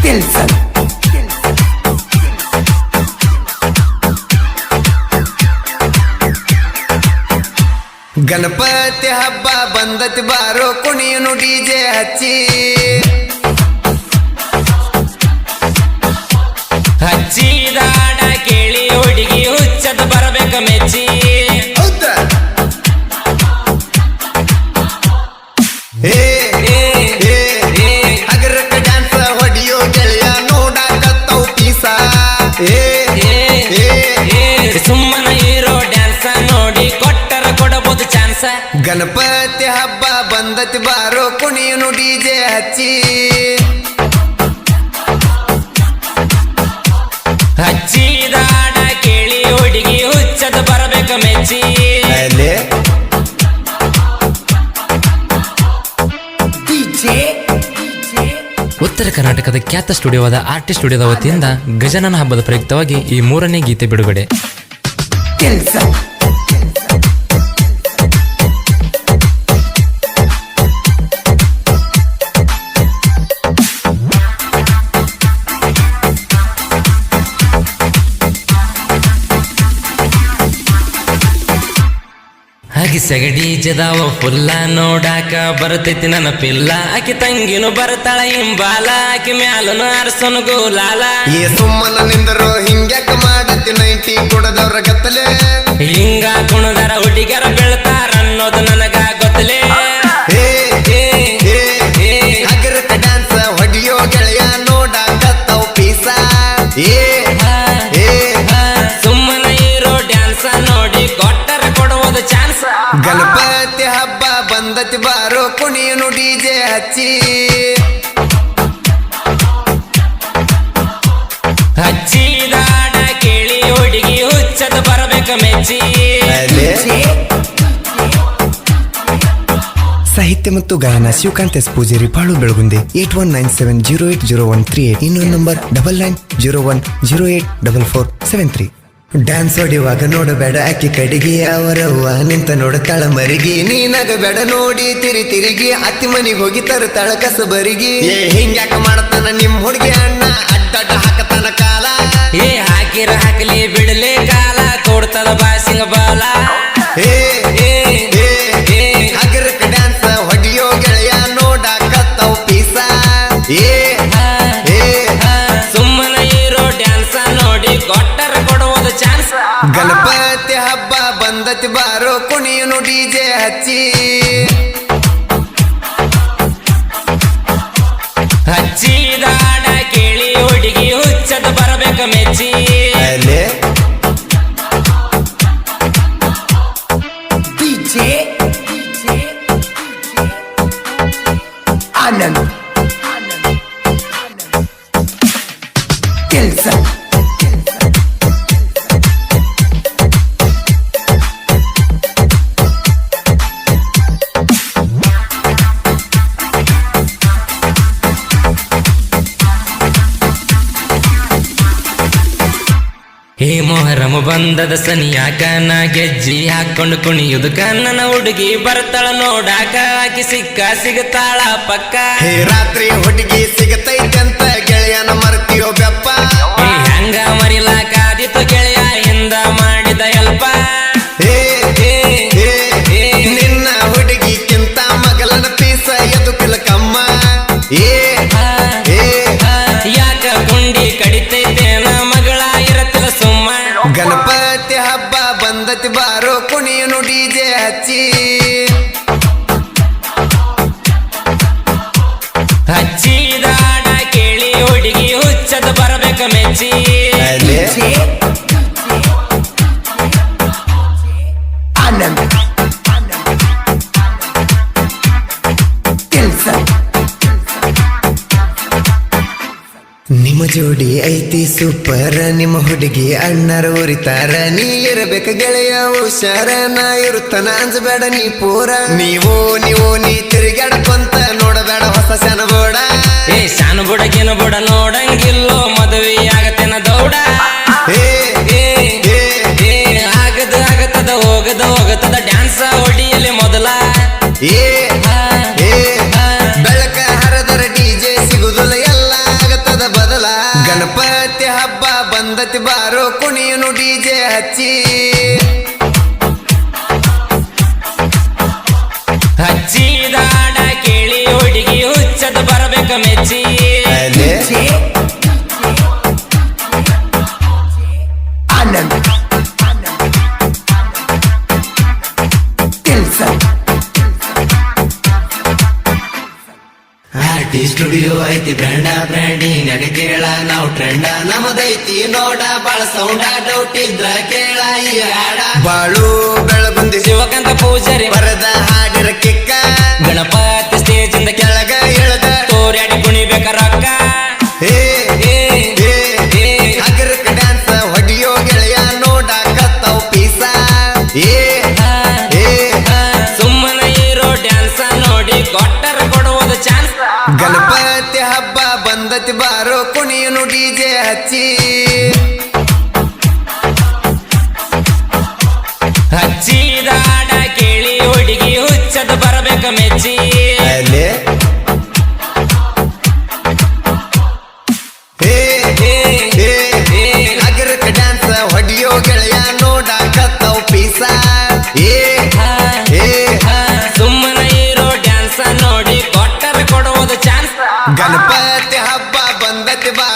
ಕೆಲ್ಸ ಗಣಪತಿ ಹಬ್ಬ ಬಂದತಿ ಬಾರೋ ಕುಣಿಯನು ಡಿಜೆ ಹಚ್ಚಿ ಹಚ್ಚಿದಾಡ ಕೇಳಿ ಹುಡುಗಿ ಹುಚ್ಚದ ಬರಬೇಕ ಮೆಚ್ಚಿ ಹಗರಕ ಡ್ಯಾನ್ಸ್ ಹೊಡಿಯೋ ಗೆಳೆಯ ನೋಡಾಕತ್ತವು ಪೀಸ ಸುಮ್ಮನ ಹೀರೋ ಡ್ಯಾನ್ಸ್ ನೋಡಿ ಕೊಟ್ಟರ ಕೊಡಬಹುದು ಚಾನ್ಸ ಗಣಪತಿ ಹಬ್ಬ ಬಂದತಿ ಬಾರೋ ಕುಣಿಯನು ಡಿಜೆ ಹಚ್ಚಿ ಹಚ್ಚಿದಾಡ ಕೇಳಿ ಹುಡುಗಿ ಹುಚ್ಚದ ಬರಬೇಕ ಮೆಚ್ಚಿ ಉತ್ತರ ಕರ್ನಾಟಕದ ಖ್ಯಾತ ಸ್ಟುಡಿಯೋವಾದ ಆರ್ಟಿಸ್ಟ್ ಸ್ಟುಡಿಯೋದ ವತಿಯಿಂದ ಗಜಾನನ ಹಬ್ಬದ ಪ್ರಯುಕ್ತವಾಗಿ ಈ 3ನೇ ಗೀತೆ ಬಿಡುಗಡೆ. ಕೆಲ್ಸ ಹಾಗೆ ಸಗಡಿ ಜದಾವ ಫುಲ್ಲ ನೋಡಾಕ ಬರ್ತೈತಿ ನನ್ನ ಪಿಲ್ಲ ಆಕಿ ತಂಗಿನು ಬರ್ತಾಳ ಹಿಂಬಾಲ ಆಕಿ ಮ್ಯಾಲನು ಅರಸನು ಗೋಲಾಲ ಸುಮ್ಮನ ನಿಂದರು ಹಿಂಗ್ಯಾಕ ಮಾಡತಿ ನೈಟಿ ಕೊಡದವ್ರ ಗತ್ತಲೆ ಹಿಂಗ ಕುಣದರ ಹುಡುಗರ ಬೆಳ್ತಾರ ಅನ್ನೋದು ನನಗ ಗೊತ್ತಲೇ ಹಗರಕ ಡ್ಯಾನ್ಸ್ ಹೊಡಿಯೋ ಗೆಳೆಯ ನೋಡಾಕತ್ತವು ಪೀಸ ಸುಮ್ಮನ ಹೀರೋ ಡ್ಯಾನ್ಸ್ ನೋಡಿ ಕೊಟ್ಟರ ಕೊಡುವುದು ಚಾನ್ಸ್ ಗಣಪತಿ ಹಬ್ಬ ಬಂದತಿ ಬಾರೋ ಕುಣಿಯನು ಡಿಜೆ ಹಚ್ಚಿ ಹಚ್ಚಿದಾಡ ಕೇಳಿ ಹುಡುಗಿ ಹುಚ್ಚದ ಬರಬೇಕ ಮೆಚ್ಚಿ ಸಾಹಿತ್ಯ ಮತ್ತು ಗಾಯನ ಶಿವಕಾಂತ್ ಎಸ್ ಪೂಜಾರಿ ಬಾಳು ಬೆಳಗುಂದೆ 8197080138 ಇನ್ನೊಂದು ನಂಬರ್ 9901084473. ಡ್ಯಾನ್ಸ್ ಹೊಡಿವಾಗ ನೋಡಬೇಡ ಆಕಿ ಕಡಿಗೆ ಅವರವ್ವ ನಿಂತ ನೋಡತಾಳ ಮರಿಗಿ ನೀನಾಗಬೇಡ ನೋಡಿ ತಿರುಗಿ ಅತ್ತಿ ಮನಿಗೆ ಹೋಗಿ ತರುತ್ತಾಳ ಕಸಬರಿಗಿ ಹಿಂಗ್ಯಾಕ ಮಾಡತಾನ ನಿಮ್ ಹುಡುಗಿ ಅಣ್ಣ ಅಡ್ಡಡ್ಡ ಹಾಕತಾನ ಕಾಲ ಹಾಕಿರ ಹಾಕಲಿ ಬಿಡಲೆ ಕಾಲ ಕೊಡ್ತದ ಬಾಸಿಂಗ ಬಾಲ ಹಗರಕ ಡ್ಯಾನ್ಸ್ ಹೊಡಿಯೋ ಗೆಳೆಯ ನೋಡಾಕತ್ತವು ಪೀಸ ಸುಮ್ಮನ ಹೀರೋ ಡ್ಯಾನ್ಸ್ ನೋಡಿ ಕೊಟ್ಟರ ಕೊಡುವುದು ಚಾನ್ಸ್ ಗಣಪತಿ ಹಬ್ಬ ಬಂದತಿ ಬಾರೋ ಕುಣಿಯನು ಡಿಜೆ ಹಚ್ಚಿ ಹಚ್ಚಿದಾಡ ಕೇಳಿ ಹುಡುಗಿ ಹುಚ್ಚದ ಬರಬೇಕ ಮೆಚ್ಚಿ ಆನಂದ್ ಕೆಲ್ಸ ಹೇ ಮೊಹರಮ ಬಂದದ ಸನಿಯಾಕ ನಾ ಗೆಜ್ಜಿ ಹಾಕೊಂಡು ಕುಣಿಯುದು ಕಣ್ಣನ ಹುಡುಗಿ ಬರ್ತಾಳ ನೋಡಾಕ ಆಕಿ ಸಿಗತಾಳ ಪಕ್ಕ ರಾತ್ರಿ ಹುಡುಗಿ ಸಿಗತೈತಂತ ಗೆಳೆಯನ ಮರ್ತಿಯೋ ಬೆಪ್ಪ ಹೆಂಗ ಮರಿಲಾಕಾದಿತ್ತು ಗೆಳೆಯ ಹಿಂದ ಮಾಡಿದ ಹೆಲ್ಪ ನಿನ್ನ ಹುಡುಗಿಕ್ಕಿಂತ ಮಗಲನ ಪೀಸ ಎದುಕಲಕಮ್ಮ ಯಾಕ ಗುಂಡಿ ಕಡಿತೈತೇನ ಮಗಳ ಇರತ್ತಿಲ್ಲ ಸುಮ್ಮ ಗಣಪತಿ ಹಬ್ಬ ಬಂದತಿ ಬಾರೋ ಕುಣಿಯನು ಡಿಜೆ ಹಚ್ಚಿ ಹಚ್ಚಿದಾಡ ಕೇಳಿ ಹುಡುಗಿ ಹುಚ್ಚದ ಬರಬೇಕ ಮೆಚ್ಚಿ ಆನಂದ್ ಕೆಲ್ಸ ನಿಮ್ಮ ಜೋಡಿ ಐತಿ ಸೂಪರ್ ನಿಮ್ಮ ಹುಡುಗಿ ಅಣ್ಣರ ಉರಿತಾರ ನೀ ಇರಬೇಕ ಗೆಳೆಯ ಹುಷಾರ ನಾ ಇರುತ್ತಾನ ಅಂಜಬೇಡ ನೀ ಪೂರ ನೀವು ನೀ ತಿರುಗಾಡಕೊಂತ ನೋಡಬೇಡ ಹೊಸ ಶಾನಬೋಡ ಶಾನಬುಡಗಿನ ಬುಡ ನೋಡಂಗಿಲ್ಲೋ ಮದುವೆ ಆಗತ್ತೇನ ದೌಡ ಆಗತದ ಹೋಗತದ ಡ್ಯಾನ್ಸ್ ಹೊಡಿಯಲ್ಲಿ ಮೊದಲ ಬೆಳಕ ಹರದರ ಡಿಜೆ ಸಿಗುದಿಲ್ಲ ಎಲ್ಲ ಆಗತ್ತದ ಗಣಪತಿ ಹಬ್ಬ ಬಂದತಿ ಬಾರೋ ಕುಣಿಯನು ಡಿಜೆ ಹಚ್ಚಿ ಹಚ್ಚಿದಾಡ ಕೇಳಿ ಹುಡುಗಿ ಹುಚ್ಚದ ಬರಬೇಕ ಮೆಚ್ಚಿ ಅಲೆ ಆನಂದ್ ಆರ್ಟಿ ಸ್ಟುಡಿಯೋ ಐತಿ ಬ್ರ್ಯಾಂಡಿಂಗ್ ಆಗ ಕೇಳ ನಾವು ಟ್ರೆಂಡ ನಮದೈತಿ ನೋಡ ಬಾಳ ಸೌಂಡ ಡೌಟ್ ಇದ್ರ ಕೇಳ ಈ ಹಾಡ ಬಾಳು ಬೆಳಗುಂದಿ ಶಿವಕಾಂತ ಪೂಜಾರಿ ಬರದ ಹಾಡಿರ ಕಿಕ್ಕ ಗಣಪತಿ ಸ್ಟೇಜ್ ಇಂದ ಕೆಳಗ ಇಳದ ತೋರ್ಯಾಡಿ ಕುಣಿಬೇಕ ರೊಕ್ಕ ಏ ಏ ಏ ಏ ಹಗರಕ ಡ್ಯಾನ್ಸ್ ಹೊಡಿಯೋ ಗೆಳೆಯ ನೋಡಾಕತ್ತವ್ ಪೀಸ ಏ ಏ ಸುಮ್ಮನ ಇರೋ ಡ್ಯಾನ್ಸ ನೋಡಿ ಕೊಟ್ಟರ ಕೊಡುವುದು ಚಾನ್ಸ್ ಗಣಪತಿ ಹಬ್ಬ ಬಂದತಿ ಬಾರೋ ಕುಣಿಯನು ಡಿಜೆ ಹಚ್ಚಿ ಹಚ್ಚಿದಾಡ ಕೇಳಿ ಹುಡುಗಿ ಹುಚ್ಚದ ಬರಬೇಕ ಮೆಚ್ಚಿ ಅಲೆ ಏ ಏ ಏ ಏ ಹಗರಕ ಡ್ಯಾನ್ಸ್ ಹೊಡಿಯೋ ಗೆಳೆಯ ನೋಡಾಕತ್ತವ್ ಪೀಸ ಏ ಏ ಸುಮ್ಮನ ಇರೋ ಡ್ಯಾನ್ಸ ನೋಡಿ ಕೊಟ್ಟರ ಕೊಡುವುದು ಚಾನ್ಸ್ ಗಣಪತಿ ಹಬ್ಬ ಬಂದತಿ ಬಾರೋ